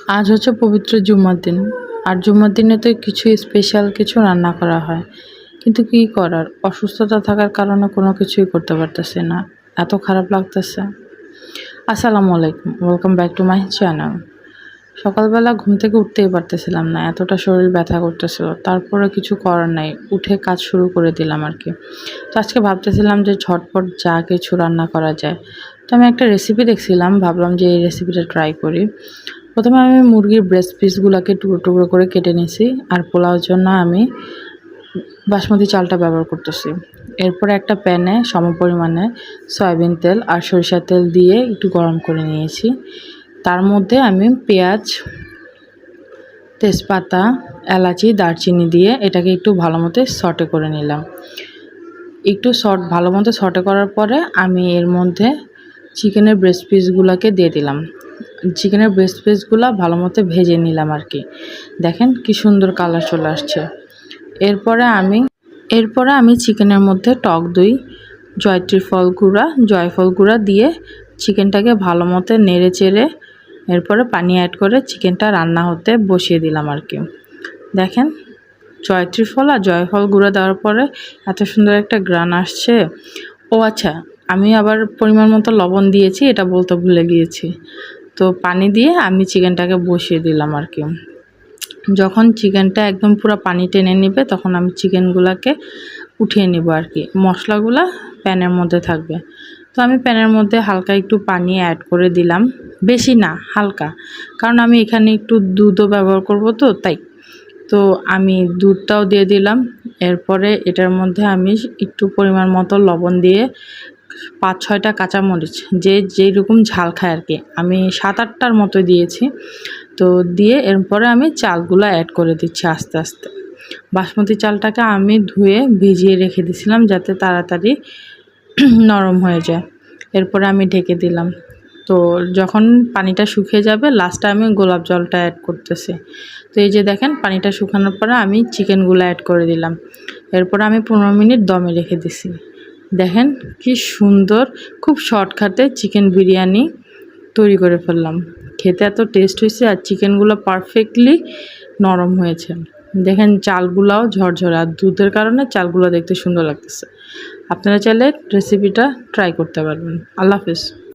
আজ হচ্ছে পবিত্র জুম্মার দিন। আর জুম্মার দিনে তো কিছু স্পেশাল কিছু রান্না করা হয়, কিন্তু কি করার, অসুস্থতা থাকার কারণে কোনো কিছুই করতে পারতেছি না। এত খারাপ লাগতেছে। আসসালামু আলাইকুম, welcome back to my channel. সকালবেলা ঘুম থেকে উঠতেই পারতেছিলাম না, এতটা শরীর ব্যথা করতেছিল। তারপরে কিছু করার নাই, উঠে কাজ শুরু করে দিলাম আর কি। তো আজকে ভাবতেছিলাম যে ঝটপট যা কিছু রান্না করা যায়। তো আমি একটা রেসিপি দেখছিলাম, ভাবলাম যে এই রেসিপিটা ট্রাই করি। প্রথমে আমি মুরগির ব্রেস্ট পিসগুলোকে টুকরো টুকরো করে কেটে নিয়েছি। আর পোলাওর জন্য আমি বাসমতি চালটা ব্যবহার করতেছি। এরপরে একটা প্যানে সমপরিমাণে সয়াবিন তেল আর সরিষার তেল দিয়ে একটু গরম করে নিয়েছি। তার মধ্যে আমি পেঁয়াজ, তেজপাতা, এলাচি, দারচিনি দিয়ে এটাকে একটু ভালো মতো সটে করে নিলাম। একটু ভালো মতো সটে করার পরে আমি এর মধ্যে চিকেনের ব্রেস্ট পিসগুলোকে দিয়ে দিলাম। চিকেনের ব্রেস্ট পিসগুলো ভালো মতো ভেজে নিলাম আর কি। দেখেন কি সুন্দর কালার চলে আসছে। এরপরে আমি চিকেনের মধ্যে টক দই, জয়ফল গুঁড়া দিয়ে চিকেনটাকে ভালো মতো নেড়ে চেড়ে এরপরে পানি অ্যাড করে চিকেনটা রান্না হতে বসিয়ে দিলাম আর কি। দেখেন জয়ফল গুঁড়া দেওয়ার পরে এত সুন্দর একটা গ্রান আসছে। ও আচ্ছা, আমি আবার পরিমাণ মতো লবণ দিয়েছি, এটা বলতে ভুলে গিয়েছি। তো পানি দিয়ে আমি চিকেনটাকে বসিয়ে দিলাম আর কি। যখন চিকেনটা একদম পুরো পানি টেনে নেবে তখন আমি চিকেনগুলোকে উঠিয়ে নেব আর কি। মশলাগুলা প্যানের মধ্যে থাকবে। তো আমি প্যানের মধ্যে হালকা একটু পানি অ্যাড করে দিলাম, বেশি না, হালকা, কারণ আমি এখানে একটু দুধও ব্যবহার করব, তো তাই। তো আমি দুধটাও দিয়ে দিলাম। এরপরে এটার মধ্যে আমি একটু পরিমাণ মতো লবণ দিয়ে 5-6টা কাঁচামরিচ, যেরকম ঝাল খায় আর কি, আমি 7-8টার মতো দিয়েছি। তো দিয়ে এরপরে আমি চালগুলো অ্যাড করে দিচ্ছি আস্তে আস্তে। বাসমতি চালটাকে আমি ধুয়ে ভিজিয়ে রেখে দিয়েছিলাম যাতে তাড়াতাড়ি নরম হয়ে যায়। এরপরে আমি ঢেকে দিলাম। তো যখন পানিটা শুকিয়ে যাবে লাস্টে আমি গোলাপ জলটা অ্যাড করতেছি। তো এই যে দেখেন পানিটা শুকানোর পরে আমি চিকেনগুলো অ্যাড করে দিলাম। এরপর আমি 15 মিনিট দমে রেখে দিছি। দেখেন কি সুন্দর, খুব শর্টকাটে চিকেন বিরিয়ানি তৈরি করে ফেললাম। খেতে এত টেস্ট হয়েছে আর চিকেনগুলো পারফেক্টলি নরম হয়েছে। দেখেন চালগুলাও ঝরঝরে, আর দুধের কারণে চালগুলো দেখতে সুন্দর লাগতেছে। আপনারা চাইলে রেসিপিটা ট্রাই করতে পারবেন। আল্লাহ হাফেজ।